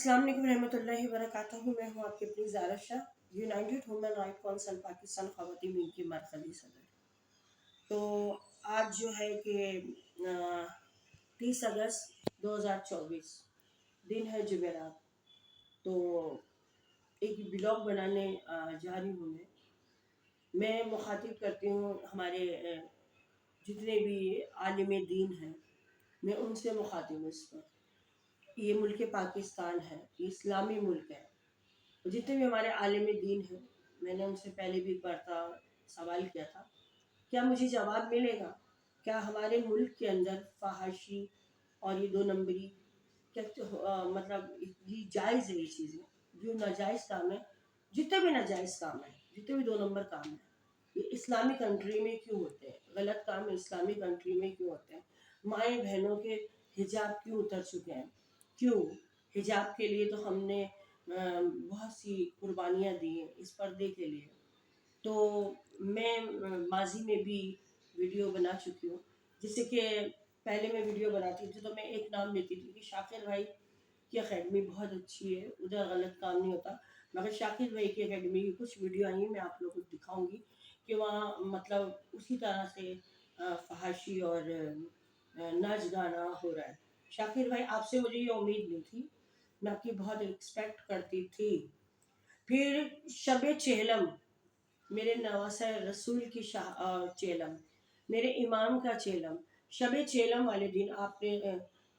अस्सलाम वालेकुम रहमतुल्लाहि व बरकातहू। मैं हूँ आपकी अपनी Zara Shah, united human right council Pakistan ख़वातीन विंग की मरकज़ी सदर। तो आज जो है कि 30 अगस्त 2024 दिन है जुमेरात। तो एक ब्लॉग बनाने जा रही हूँ। मैं मुखातिब करती हूँ हमारे जितने भी आलिम दीन हैं, मैं उनसे मुखातिब हूँ। इस पर ये मुल्क पाकिस्तान है, ये इस्लामी मुल्क है। जितने भी हमारे आलिम दीन हैं, मैंने उनसे पहले भी एक बार सवाल किया था, क्या मुझे जवाब मिलेगा? क्या हमारे मुल्क के अंदर फहाशी और ये 2 नंबरी क्या मतलब ये जायज़ है? ये चीज़ें जो नाजायज़ काम है, जितने भी नाजायज़ काम है, जितने भी 2 नंबर काम है, ये इस्लामी कंट्री में क्यों होते हैं? गलत काम इस्लामी कंट्री में क्यों होते हैं? माएँ बहनों के हिजाब क्यों उतर चुके हैं? क्यों? हिजाब के लिए तो हमने बहुत सी कुर्बानियाँ दी हैं इस पर्दे के लिए। तो मैं माजी में भी वीडियो बना चुकी हूँ, जिससे कि पहले मैं वीडियो बनाती थी तो मैं एक नाम लेती थी कि शाकिर भाई की अकेडमी बहुत अच्छी है, उधर गलत काम नहीं होता। मगर शाकिर भाई की अकेडमी की कुछ वीडियो आई हैं, मैं आप लोगों को दिखाऊंगी कि वहाँ मतलब उसी तरह से फहाशी और नाच गाना हो रहा है। शाकिर भाई, आपसे मुझे ये उम्मीद नहीं थी, मैं आपकी बहुत एक्सपेक्ट करती थी। फिर शब चेहलम, मेरे नवासा रसूल की चेलम, मेरे इमाम का चेलम, शब चेलम वाले दिन आपने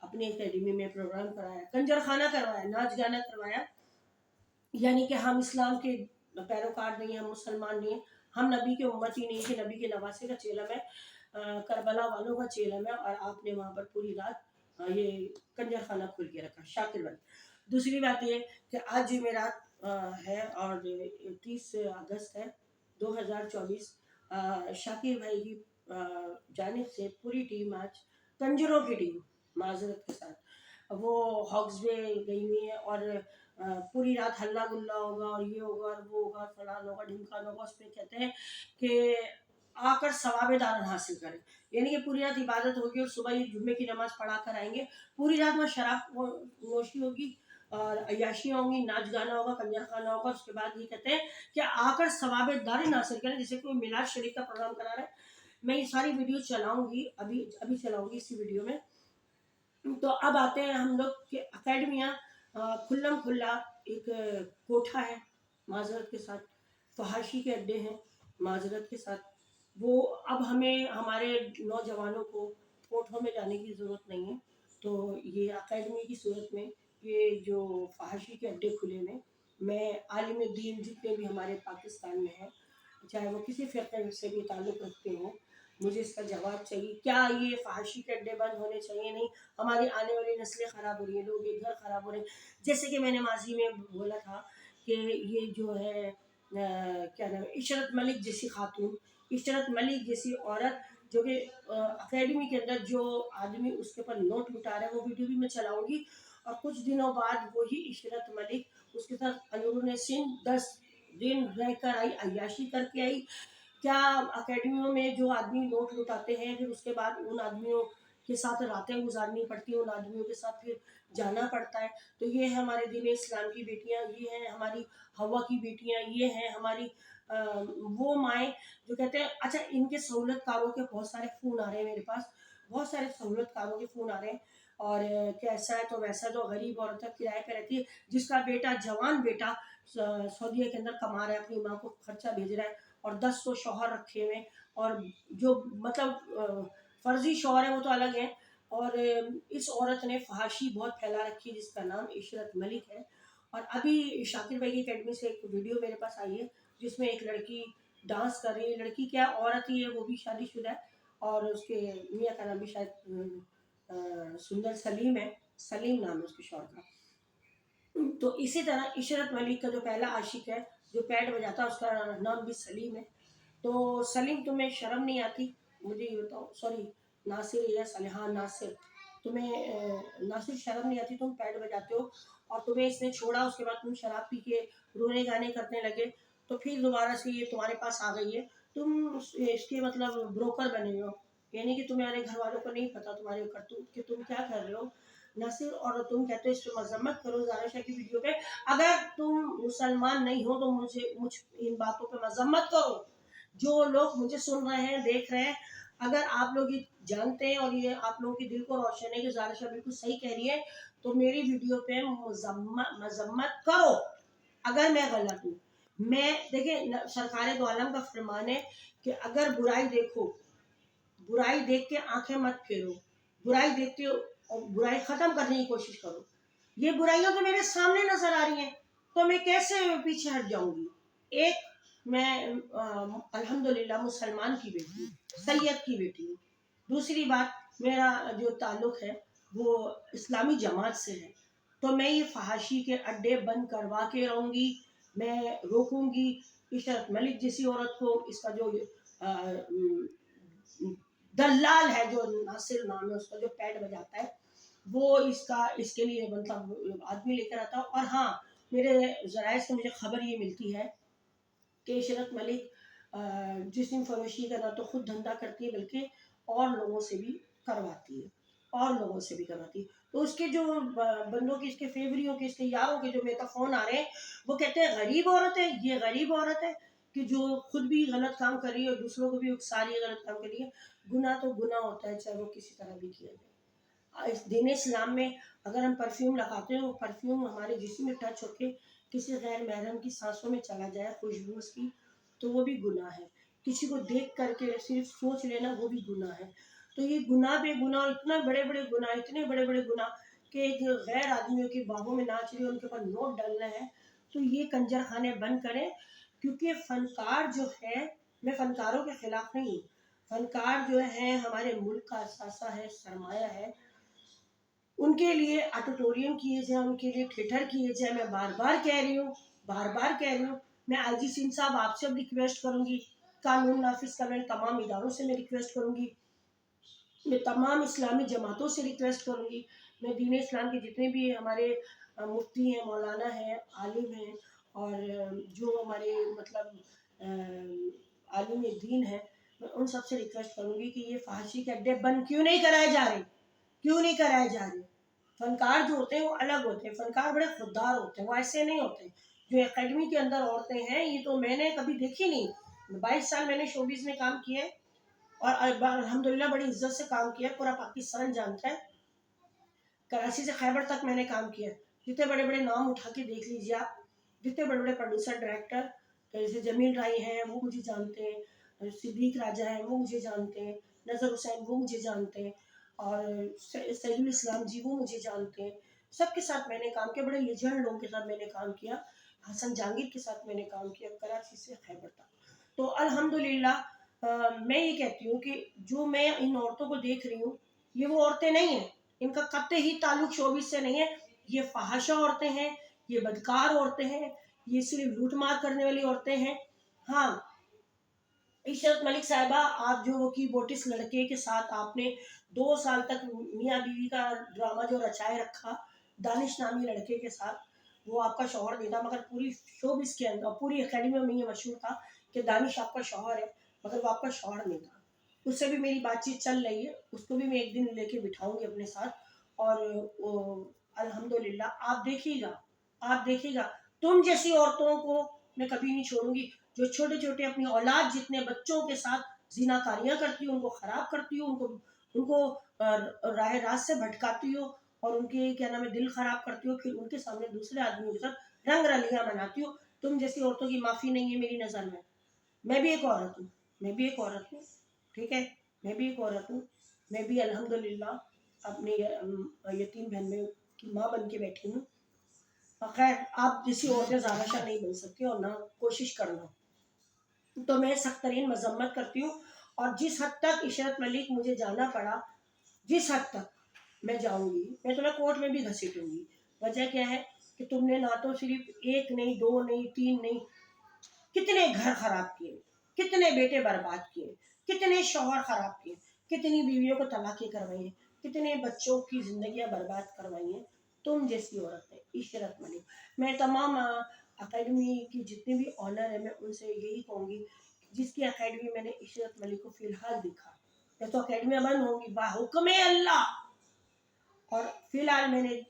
अपनी एकेडमी में प्रोग्राम कराया, कंजर खाना करवाया, नाच गाना करवाया। यानी कि हम इस्लाम के पैरोकार नहीं हैं, हम मुसलमान नहीं हैं, हम नबी के उम्मती नहीं कि नबी के नवासे का चेलम है, करबला वालों का चेलम है, और आपने वहाँ पर पूरी रात ये कंजर खाना खोल के रखा। शाकिर भाई, दूसरी बात ये कि आज जुमेरात है और 30 अगस्त है 2024। शाकिर भाई की जानिब से पूरी टीम आज कंजरों की टीम माजरत के साथ वो हॉक्सवे गई हुई है, और पूरी रात हल्ला गुल्ला होगा और ये होगा और वो होगा, फलान होगा ढिमकान होगा। उस पर कहते हैं कि आकर सवाब दारन हासिल करें, यानी कि पूरी रात इबादत होगी और सुबह ये जुम्मे की नमाज पढ़ा कर आएंगे। पूरी रात में शराब नोशी होगी और अय्याशियाँ होंगी, नाच गाना होगा, कंजर खाना होगा। उसके बाद ये कहते हैं कि आकर सवाब दारन हासिल करें, जैसे कोई मिलाद शरीफ का प्रोग्राम करा रहा है। मैं ये सारी वीडियो चलाऊंगी, अभी अभी चलाऊंगी इसी वीडियो में। तो अब आते हैं हम लोग के अकेडमियाँ खुल्लम खुल्ला एक कोठा है माजरत के साथ, फहाशी के अड्डे हैं माजरत के साथ। वो अब हमें हमारे नौजवानों को कोठों में जाने की ज़रूरत नहीं है। तो ये अकेडमी की सूरत में ये जो फहाशी के अड्डे खुले में, मैं आलिम दीन जितने भी हमारे पाकिस्तान में हैं, चाहे वो किसी फ़िरक़े से भी ताल्लुक़ रखते हों, मुझे इसका जवाब चाहिए। क्या ये फहाशी के अड्डे बंद होने चाहिए? नहीं, हमारी आने वाली नस्लें ख़राब हो रही हैं, लोग एक घर ख़राब हो रहे हैं। जैसे कि मैंने माजी में बोला था कि ये जो है क्या नाम है, इशरत मलिक जैसी खातून, इशरत मलिक जैसी औरत जो कि अकेडमी के अंदर जो आदमी उसके ऊपर नोट लुटा रहा है, वो वीडियो भी मैं चलाऊँगी। और कुछ दिनों बाद वही इशरत मलिक उसके साथ अंदरूनी सिंध 10 दिन रहकर आई, अय्याशी करके आई। क्या अकेडमियों में जो आदमी नोट लुटाते हैं, फिर उसके बाद उन आदमियों के साथ रातें गुजारनी पड़ती हैं, उन आदमियों के साथ फिर जाना पड़ता है। तो ये है हमारे दीन इस्लाम की बेटियां, ये हैं हमारी हवा की बेटियां, ये हैं हमारी वो माएँ जो कहते हैं। अच्छा, इनके सहूलतकारों के बहुत सारे फ़ोन आ रहे हैं मेरे पास, बहुत सारे सहूलतकारों के फ़ोन आ रहे हैं। और कि ऐसा है तो वैसा, तो गरीब औरतें किराए पे रहती है, जिसका बेटा जवान बेटा सऊदीया के अंदर कमा रहा है, अपनी माँ को खर्चा भेज रहा है, और 10 तो शौहर रखे हुए, और जो मतलब फर्जी शौहर है वो तो अलग है। और इस औरत ने फहाशी बहुत फैला रखी है, जिसका नाम इशरत मलिक है। और अभी शाकिर भाई की अकेडमी से एक वीडियो मेरे पास आई है, जिसमें एक लड़की डांस कर रही है। लड़की क्या, औरत ही है, वो भी शादीशुदा है, और उसके मियाँ का नाम भी शायद सुंदर सलीम है, सलीम नाम है उसके शौहर का। तो इसी तरह इशरत मलिक का जो पहला आशिक है, जो पैड बजाता है, उसका नाम भी सलीम है। तो सलीम, तुम्हें शर्म नहीं आती? मुझे ये बताओ, सॉरी नासिर या सलेहा नासिर, तुम्हें नासिर शर्म नहीं आती? तुम पैड बजाते हो और तुम्हें इसने छोड़ा, उसके बाद तुम शराब पी के रोने गाने करने लगे, तो फिर दोबारा से ये तुम्हारे पास आ गई है। तुम इसके मतलब ब्रोकर बने हो, यानी कि तुम्हारे घर वालों को नहीं पता तुम्हारे करतूत कि तुम क्या कर रहे हो। नासिर, और तुम कहते हो इस पे मजम्मत करो ज़ारा शाह की वीडियो पे। अगर तुम मुसलमान नहीं हो तो मुझ इन बातों पे मजम्मत करो। जो लोग मुझे सुन रहे हैं, देख रहे हैं, अगर आप लोग ये जानते हैं और ये आप लोगों के दिल को रोशन है कि ज़ारा शाह बिल्कुल सही कह रही है, तो मेरी वीडियो पे मजम्मत करो। अगर मैं गलत हूँ, मैं देखिए सरकार दो आलम का फरमान है कि अगर बुराई देखो, बुराई देख के आंखें मत फेरो, बुराई देखते हो और बुराई खत्म करने की कोशिश करो। ये बुराइयां तो मेरे सामने नजर आ रही हैं, तो मैं कैसे पीछे हट जाऊंगी। एक, मैं अल्हम्दुलिल्लाह मुसलमान की बेटी, सैयद की बेटी हूँ। दूसरी बात, मेरा जो ताल्लुक है वो इस्लामी जमात से है, तो मैं ये फहाशी के अड्डे बंद करवा के रहूंगी। मैं रोकूंगी इशरत मलिक जैसी औरत को, इसका जो दलाल है जो नासिर नाम है उसका, जो पैड बजाता है, वो इसके लिए मतलब आदमी लेकर आता है। और हाँ, मेरे जराए से मुझे खबर ये मिलती है कि इशरत मलिक जिस्म फरोशी का ना तो खुद धंधा करती है बल्कि और लोगों से भी करवाती है, और लोगों से भी करवाती है। तो उसके जो बंदों के, इसके फेवरियों के, इसके यारों के जो मेरे का फ़ोन आ रहे हैं, वो कहते हैं गरीब औरत है, ये गरीब औरत है कि जो खुद भी गलत काम कर रही है और दूसरों को भी उकसा रही है गलत काम कर रही है। गुनाह तो गुनाह होता है, चाहे वो किसी तरह भी किया जाए। इस दीन इस्लाम में अगर हम परफ्यूम लगाते हैं, वो परफ्यूम हमारे जिस्म में टच होके किसी गैर महरम की सांसों में चला जाए, खुशबू उसकी, तो वो भी गुनाह है। किसी को देख करके सिर्फ सोच लेना, वो भी गुनाह है। तो ये गुनाह पे गुनाह, इतना बड़े बड़े गुनाह, इतने बड़े बड़े गुनाह कि एक गैर आदमियों की बाहों में नाच रही है, उनके ऊपर नोट डालना है। तो ये कंजर खाने बंद करें, क्योंकि फनकार जो है, मैं फनकारों के खिलाफ नहीं हूँ, फनकार जो है हमारे मुल्क का असासा है, सरमाया है। उनके लिए ऑडिटोरियम किए जाए, उनके लिए थिएटर किए जाए। मैं बार बार कह रही हूँ, बार बार कह रही हूँ। मैं आईजी सिंह साहब आपसे अब रिक्वेस्ट करूंगी, कानून नाफिज करने वाले तमाम इदारों से मैं रिक्वेस्ट करूंगी, मैं तमाम इस्लामी जमातों से रिक्वेस्ट करूंगी, मैं दीन इस्लाम के जितने भी हमारे मुफ्ती हैं, मौलाना हैं, आलिम हैं, और जो हमारे मतलब आलिम दीन है, मैं उन सब से रिक्वेस्ट करूंगी कि ये फहाशी के अड्डे बंद क्यों नहीं कराए जा रहे, क्यों नहीं कराए जा रहे। फनकार जो होते हैं वो अलग होते हैं, फनकार बड़े खुददार होते हैं, वो ऐसे नहीं होते। जो एकेडमी के अंदर औरतें हैं, ये तो मैंने कभी देखी नहीं। 22 साल मैंने शोबिस में काम किया है और अल्हम्दुलिल्लाह बड़ी इज्जत से काम किया, पूरा पाकिस्तान जानता है। कराची से खैबर तक मैंने काम किया। जितने बड़े बड़े नाम उठा के देख लीजिए आप, जितने बड़े बड़े प्रोड्यूसर डायरेक्टर, जैसे जमील राय हैं वो मुझे जानते हैं, सिद्दीक राजा हैं वो मुझे जानते हैं, नज़र हुसैन वो मुझे जानते हैं, और सैजुल इस्लाम जी वो मुझे जानते हैं। सबके साथ मैंने काम किया, बड़े लिजेंड लोगों के साथ मैंने काम किया। हसन जहांगीर के साथ मैंने काम किया, कराची से खैबर तक। तो अल्हम्दुलिल्लाह मैं ये कहती हूँ कि जो मैं इन औरतों को देख रही हूँ, ये वो औरतें नहीं हैं, इनका कत्ते ही ताल्लुक शोबिस से नहीं है। ये फहाशा औरतें हैं, ये बदकार औरतें हैं, ये सिर्फ लूट मार करने वाली औरतें हैं। हाँ, इशरत मलिक साहिबा, आप जो की बोटिस लड़के के साथ आपने 2 साल तक मियाँ बीवी का ड्रामा जो रचाए रखा, दानिश नामी लड़के के साथ, वो आपका शौहर नहीं था, मगर पूरी शोबिस के अंदर, पूरी एकेडमी में ये मशहूर था कि दानिश आपका शौहर है, मगर वो आपका शौहर नहीं था। उससे भी मेरी बातचीत चल रही है, उसको भी मैं एक दिन लेके बिठाऊंगी अपने साथ। और अल्हम्दुलिल्लाह आप देखिएगा, आप देखिएगा, तुम जैसी औरतों को मैं कभी नहीं छोड़ूंगी, जो छोटे छोटे अपनी औलाद जितने बच्चों के साथ जिनाकारियां करती हो, उनको खराब करती हो, उनको उनको राह रात से भटकाती हो, और उनके क्या नाम है दिल खराब करती हो, फिर उनके सामने दूसरे आदमियों के साथ रंग रलियां मनाती हो। तुम जैसी औरतों की माफी नहीं है मेरी नज़र में। मैं भी एक औरत हूँ, मैं भी एक औरत हूँ, ठीक है, मैं भी एक औरत हूँ। मैं भी अल्हम्दुलिल्लाह अपनी यतीम बहन में की माँ बन के बैठी हूँ। खैर, आप जैसी औरतें ज़्यादा शाह नहीं बन सकती, और ना कोशिश करना। तो मैं सख्त तरीन मजम्मत करती हूँ। और जिस हद तक इशरत मलिक मुझे जाना पड़ा, जिस हद तक मैं जाऊंगी, मैं तुम्हें कोर्ट में भी घसीटूंगी। वजह क्या है कि तुमने ना तो सिर्फ एक नहीं, दो नहीं, तीन नहीं, कितने घर खराब किए, कितने बेटे बर्बाद किए, कितने शौहर खराब किए, कितनी बीवियों को तलाक़ें करवाई हैं, कितने बच्चों की जिंदगियां बर्बाद करवाई हैं। तुम जैसी औरत है इशरत मलिक। मैं तमाम अकेडमी की जितने भी ऑनर है, मैं उनसे यही कहूँगी, जिसकी अकेडमी मैंने इशरत मलिक को फ़िलहाल देखा, या तो अकेडमियाँ बंद होंगी बाहुक्म अल्लाह, और فی الحال میں نے